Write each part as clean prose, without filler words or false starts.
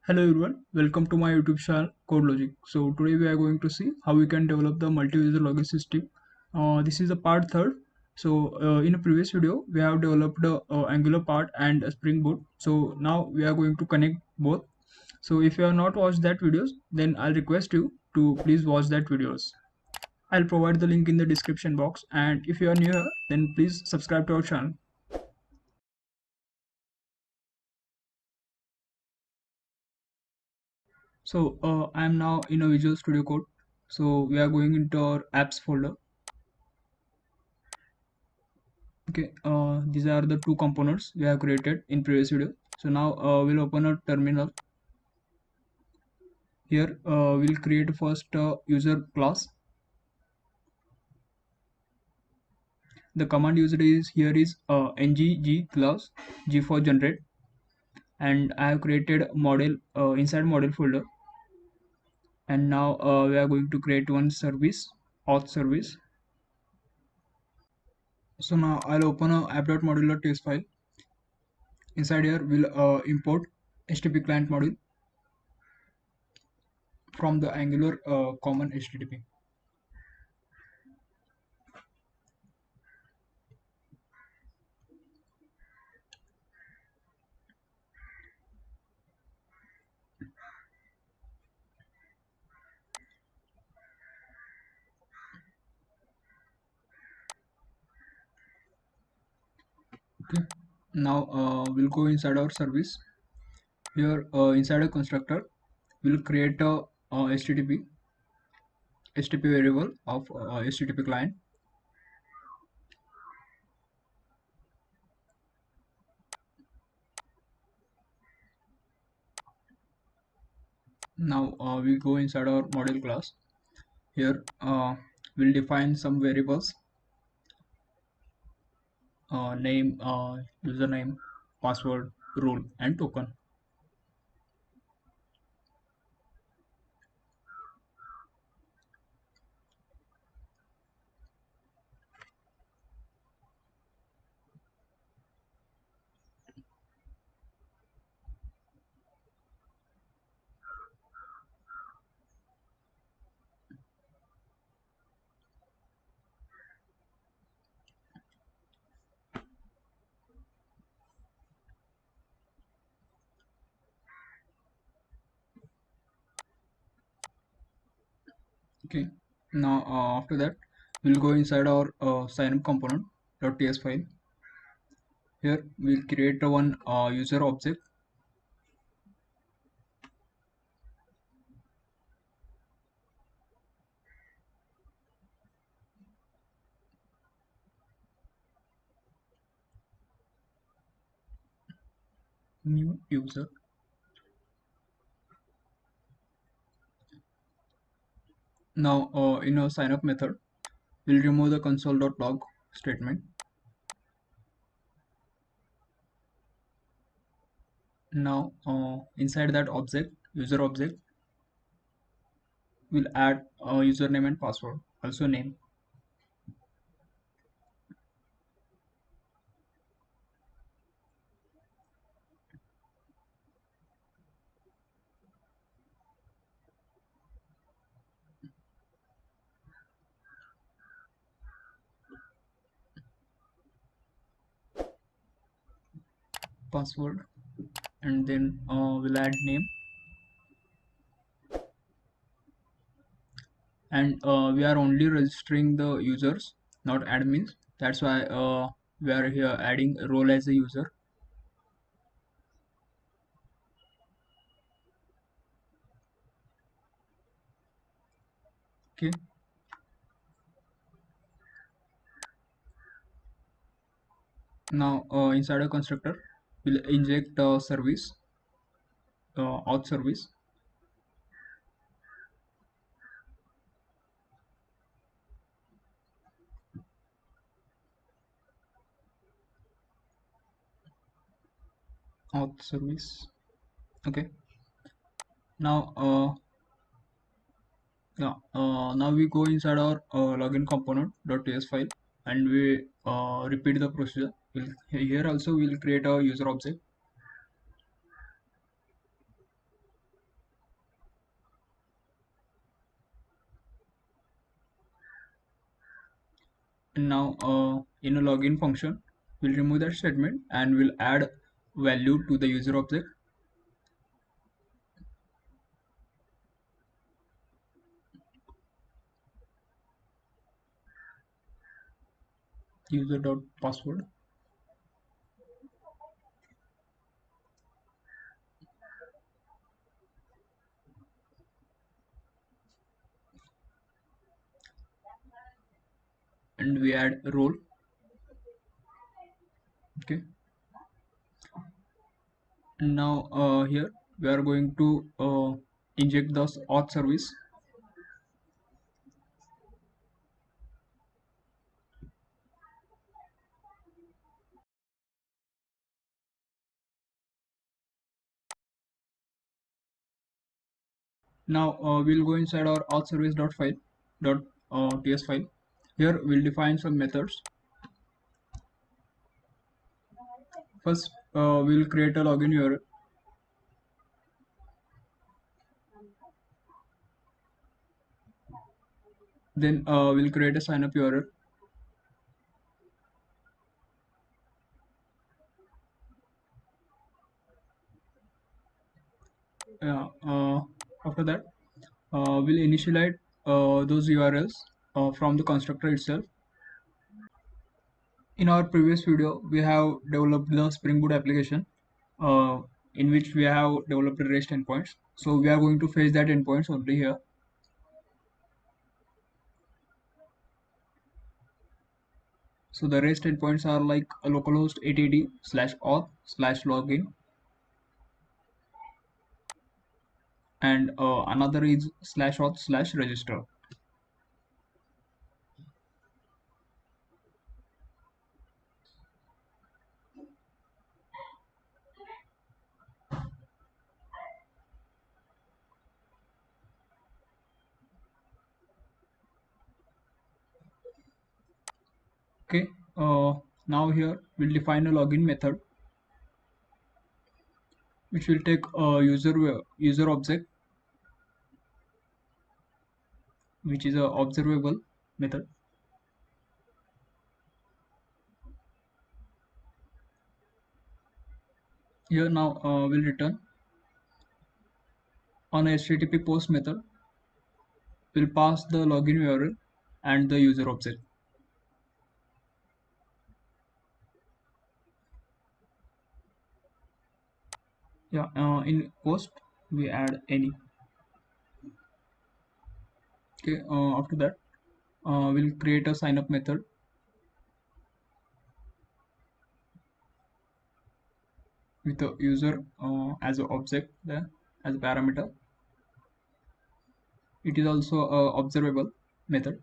Hello everyone, welcome to my YouTube channel CodeLogic. So today we are going to see how we can develop the multi-user login system. This is the part third. So in a previous video we have developed the Angular part and a Spring Boot. So now we are going to connect both. So if you have not watched that videos, then I'll request you to please watch that videos. I'll provide the link in the description box, and if you are new here, then please subscribe to our channel. So I am now in a Visual Studio Code. So we are going into our apps folder. Okay, these are the two components we have created in previous video. So now we'll open a terminal. Here we'll create first user class. The command used is here is ng class, g for generate, and I have created model inside model folder. And now we are going to create one service, auth service. So now I'll open a app.modular.txt file. Inside here we'll import HTTP client module from the Angular common HTTP. Okay, now we'll go inside our service. Here inside a constructor we'll create a HTTP variable of HTTP client. Now we go inside our model class. Here we'll define some variables, name, username, password, role, and token. Okay, now after that we'll go inside our signup component.ts file. Here we'll create one user object. New user. Now in our signup method we'll remove the console.log statement. Now inside that object, user object, we'll add username and password, also name. Password, and then we'll add name. And we are only registering the users, not admins. That's why we are here adding role as a user. Okay, now inside a constructor we'll inject service, auth service. Auth service. Okay, now yeah, now we go inside our login component.ts file, and we repeat the procedure. Here also we'll create a user object. Now in a login function, we'll remove that statement and we'll add value to the user object. User.password. And we add role. Okay. And now here we are going to inject the auth service. Now we'll go inside our auth service dot file dot ts file. Here we'll define some methods. First we'll create a login URL. Then we'll create a sign up URL. After that we'll initialize those URLs from the constructor itself. In our previous video, we have developed the Spring Boot application in which we have developed the REST endpoints. So we are going to fetch that endpoints only here. So the REST endpoints are like a localhost 80d/auth/login, and another is /auth/register. Okay. Now here we'll define a login method which will take a user object, which is a observable method. Here now we'll return on a HTTP post method. We'll pass the login URL and the user object. Yeah, in post we add any. Okay, after that we'll create a sign up method with the user as an object there as a parameter. It is also a observable method,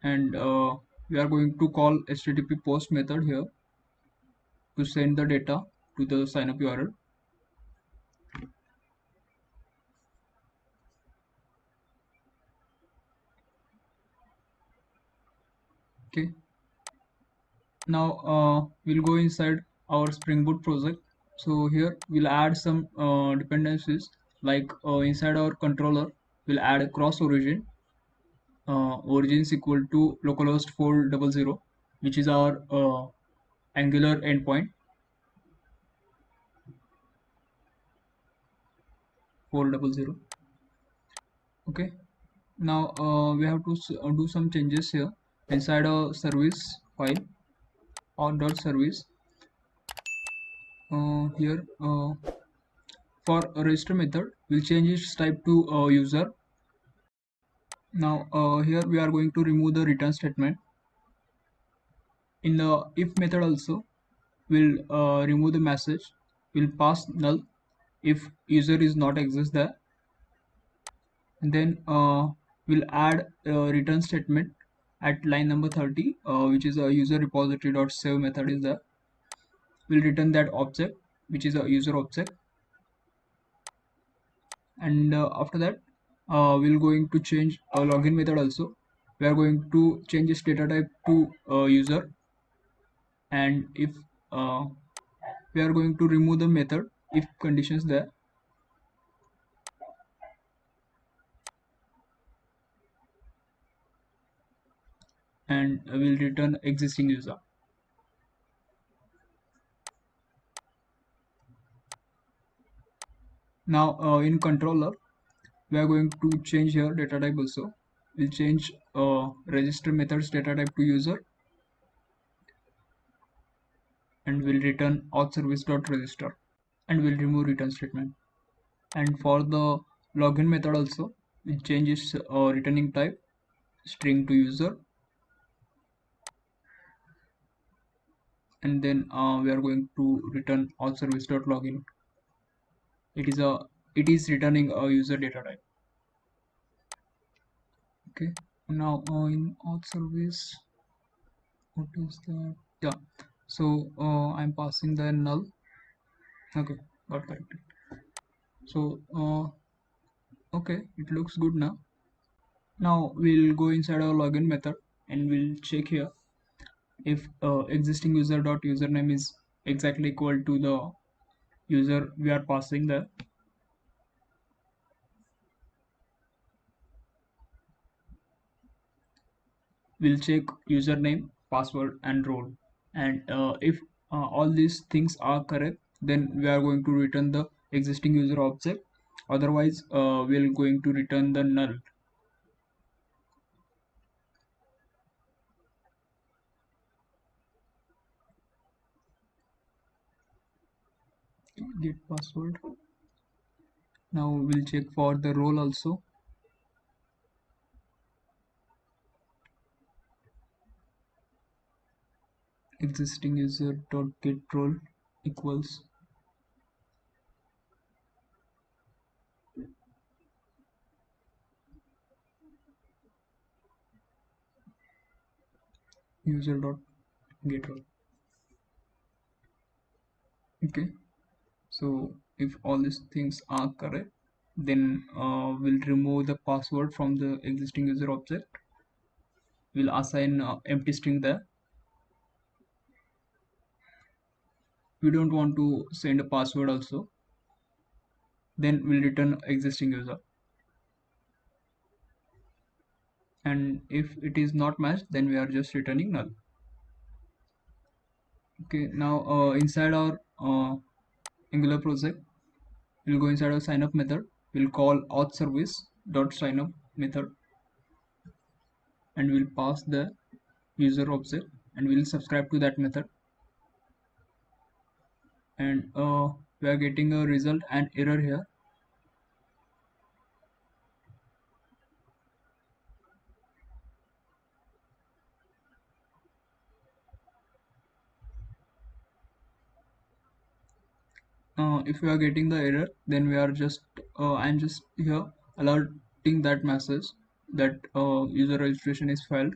and we are going to call HTTP post method here to send the data to the sign up URL. Okay. Now we'll go inside our Spring Boot project. So here we'll add some dependencies, like inside our controller we'll add a cross origin. Origin is equal to localhost 400, which is our Angular endpoint 400. Okay. Now we have to do some changes here inside a service file or dot service. Here for a register method we'll change its type to user. Now here we are going to remove the return statement. In the if method also we'll remove the message. We'll pass null if user is not exist there, and then we'll add a return statement at line number 30, which is a user repository dot save method is there. We'll return that object, which is a user object, and after that we're going to change a login method also. We are going to change its data type to user, and if uh, we are going to remove the method if conditions there. and will return existing user. Now in controller, we are going to change here data type also. We'll change register methods data type to user, and will return auth service dot register, and will remove return statement. And for the login method also, we'll change its returning type string to user, and then we are going to return auth service dot login. It is returning a user data type. Okay. Now in auth service, what is that? Yeah. So I'm passing the null. Okay, got corrected. So okay, it looks good now. Now we'll go inside our login method and we'll check here if existing user dot username is exactly equal to the user we are passing there. We'll check username, password, and role. And if all these things are correct, then we are going to return the existing user object. Otherwise, we're going to return the null. Get password. Now we'll check for the role also. Existing user dot get role equals user dot get role. Okay, so if all these things are correct, then we'll remove the password from the existing user object. We'll assign empty string there. We don't want to send a password also. Then we'll return existing user. And if it is not matched, then we are just returning null. Okay, now inside our Angular project, we'll go inside our signup method. We'll call auth service dot signup method, and we'll pass the user object, and we'll subscribe to that method. And we are getting a result and error here. If we are getting the error, then we are just I'm just here alerting that message that user registration is failed.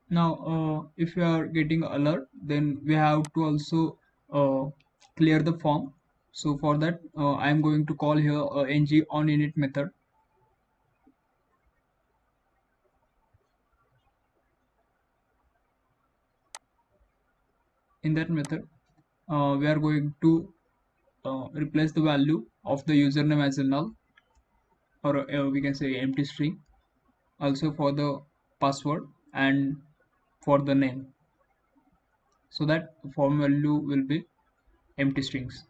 Now if we are getting alert, then we have to also uh, clear the form. So for that I'm going to call here ng on init method. In that method we are going to replace the value of the username as a null, or we can say empty string, also for the password and for the name, so that form value will be empty strings.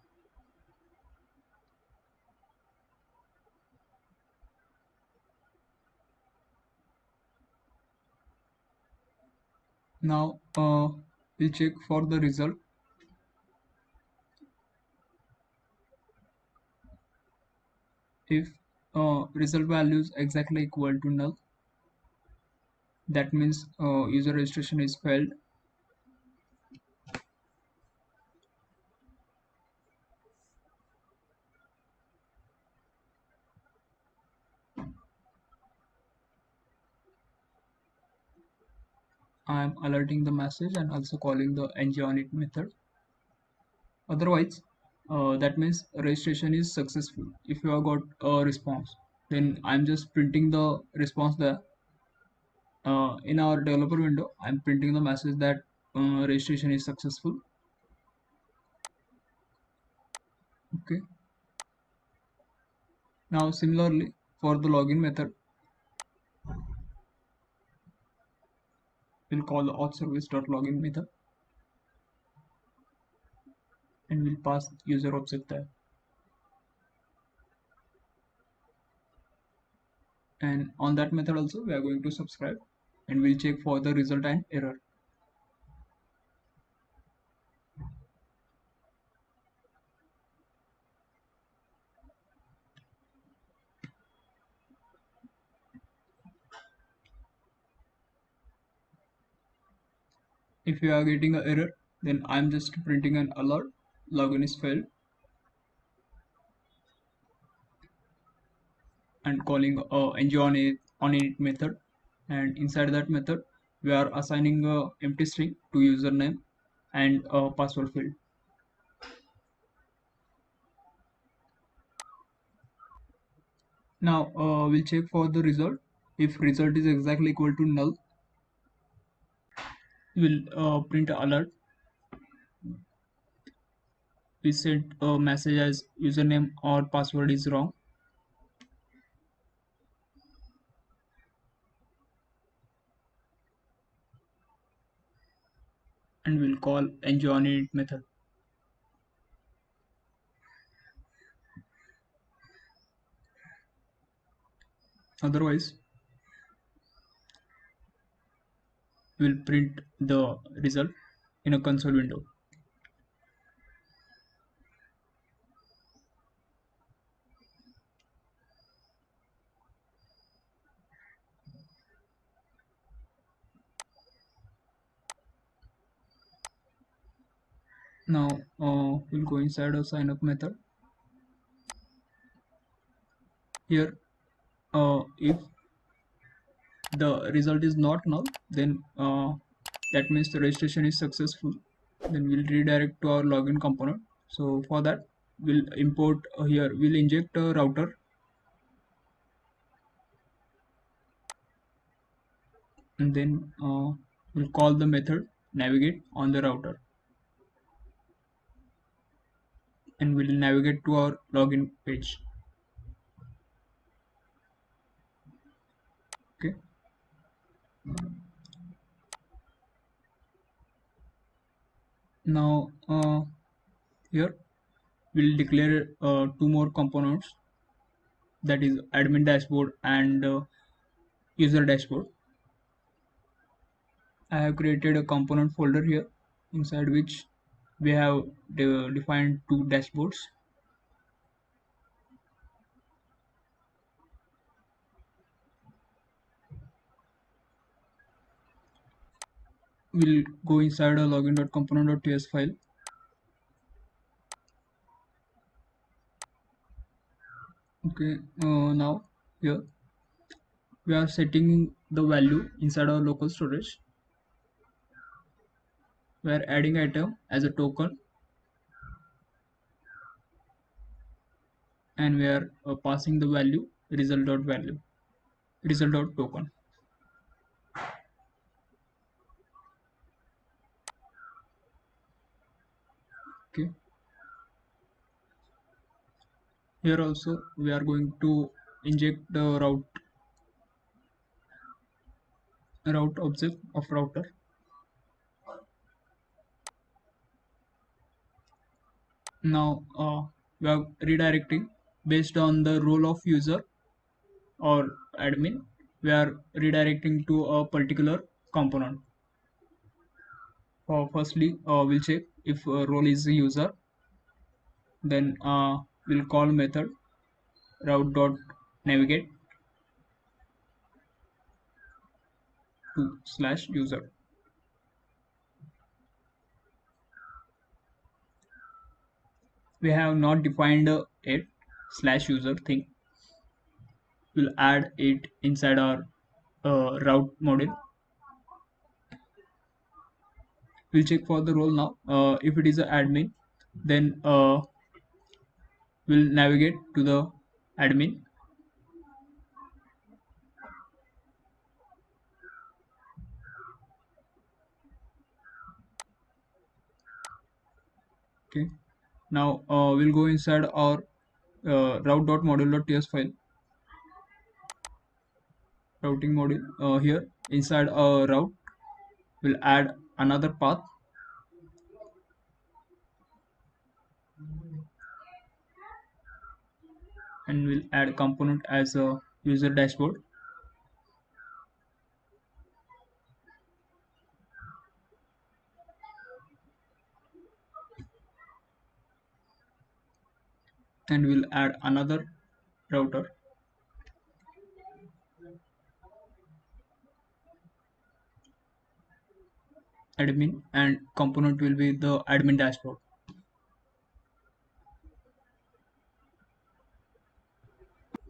Now we'll check for the result. If result value is exactly equal to null, that means user registration is failed. I am alerting the message and also calling the ng on it method. Otherwise that means registration is successful. If you have got a response, then I'm just printing the response there. In our developer window, I'm printing the message that registration is successful. Okay. Now similarly for the login method, we'll call the auth service.login method and we'll pass user object there. And on that method also we are going to subscribe and we'll check for the result and error. If you are getting an error, then I'm just printing an alert, login is failed, and calling on init method, and inside that method we are assigning a empty string to username and a password field. Now we'll check for the result. If result is exactly equal to null, we'll print alert. We send a message as username or password is wrong, and we'll call on init method. Otherwise we'll print the result in a console window. Now we'll go inside a sign up method. Here if the result is not null, then that means the registration is successful. Then we'll redirect to our login component. So for that we'll import here we'll inject a router, and then we'll call the method navigate on the router, and we'll navigate to our login page. Okay. Now here we'll declare two more components, that is admin dashboard and user dashboard. I have created a component folder here inside which we have defined two dashboards. We'll go inside a login.component.ts file. Okay, now here we are setting the value inside our local storage. We are adding item as a token, and we are passing the value result.token. Okay, here also we are going to inject the route object of router. Now we are redirecting based on the role of user or admin. We are redirecting to a particular component. Firstly we'll check if role is a user, then we'll call method route dot navigate to slash user. We have not defined it slash user thing. We'll add it inside our route module. We'll check for the role now. If it is an admin, then we'll navigate to the admin. Okay. Now we'll go inside our route.module.ts file, routing module. Here inside our route, we'll add another path, and we'll add a component as a user dashboard. And we'll add another router, admin, and component will be the admin dashboard.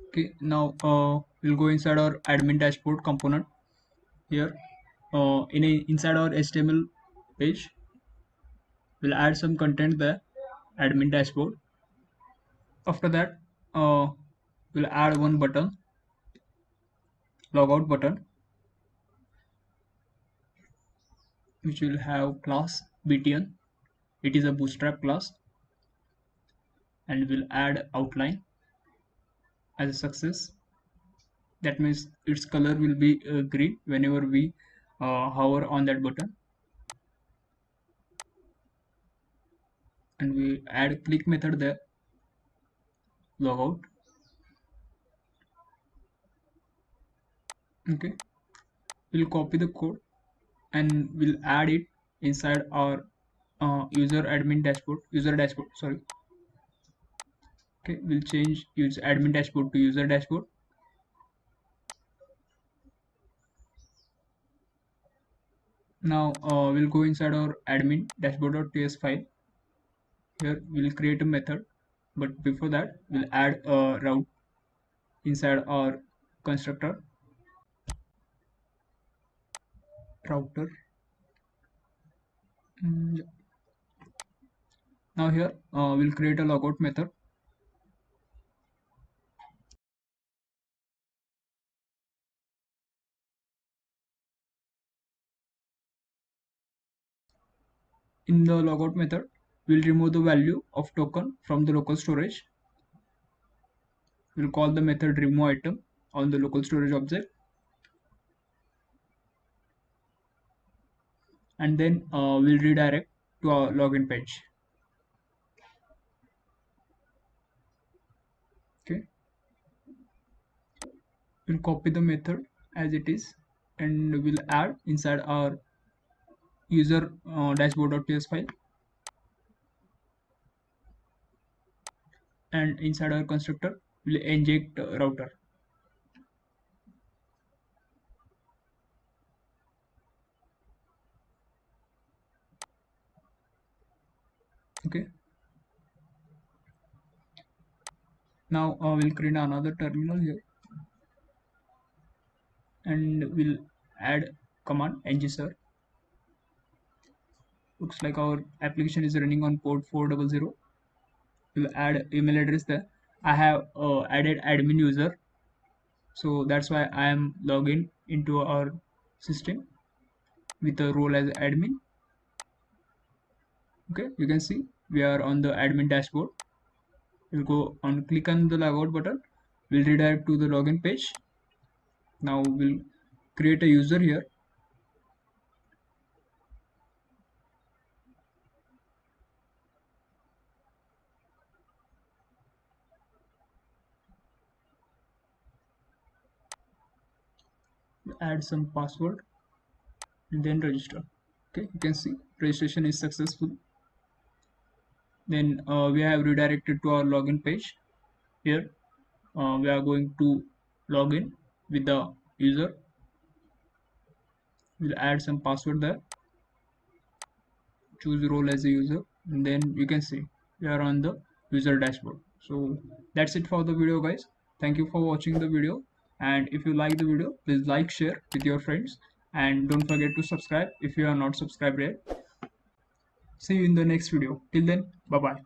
Okay, now we'll go inside our admin dashboard component. Here inside our HTML page, we'll add some content there, admin dashboard. After that, we'll add one button, logout button, which will have class btn. It is a bootstrap class, and we'll add outline as a success. That means its color will be green whenever we hover on that button. And we add click method there, logout. Okay, we'll copy the code and we'll add it inside our user dashboard, sorry. Okay, we'll change use admin dashboard to user dashboard. Now we'll go inside our admin dashboard.ts file. Here we'll create a method, but before that we'll add a route inside our constructor, router. Yeah. Now here we'll create a logout method. In the logout method, we'll remove the value of token from the local storage. We'll call the method remove item on the local storage object, and then we'll redirect to our login page. Okay, we'll copy the method as it is, and we'll add inside our user dashboard.ts file, and inside our constructor we'll inject router. Okay, now we'll create another terminal here, and we'll add command ngser. Looks like our application is running on port 400. We'll add email address there. I have added admin user, so that's why I am logging into our system with a role as admin. Okay, you can see we are on the admin dashboard. We'll go on, click on the logout button. We'll redirect to the login page. Now we'll create a user here. Add some password and then register. Okay, you can see registration is successful. Then we have redirected to our login page. Here we are going to log in with the user. We'll add some password there, choose role as a user, and then you can see we are on the user dashboard. So that's it for the video, guys. Thank you for watching the video, and if you like the video, please like, share with your friends, and don't forget to subscribe if you are not subscribed yet. See you in the next video. Till then, bye bye.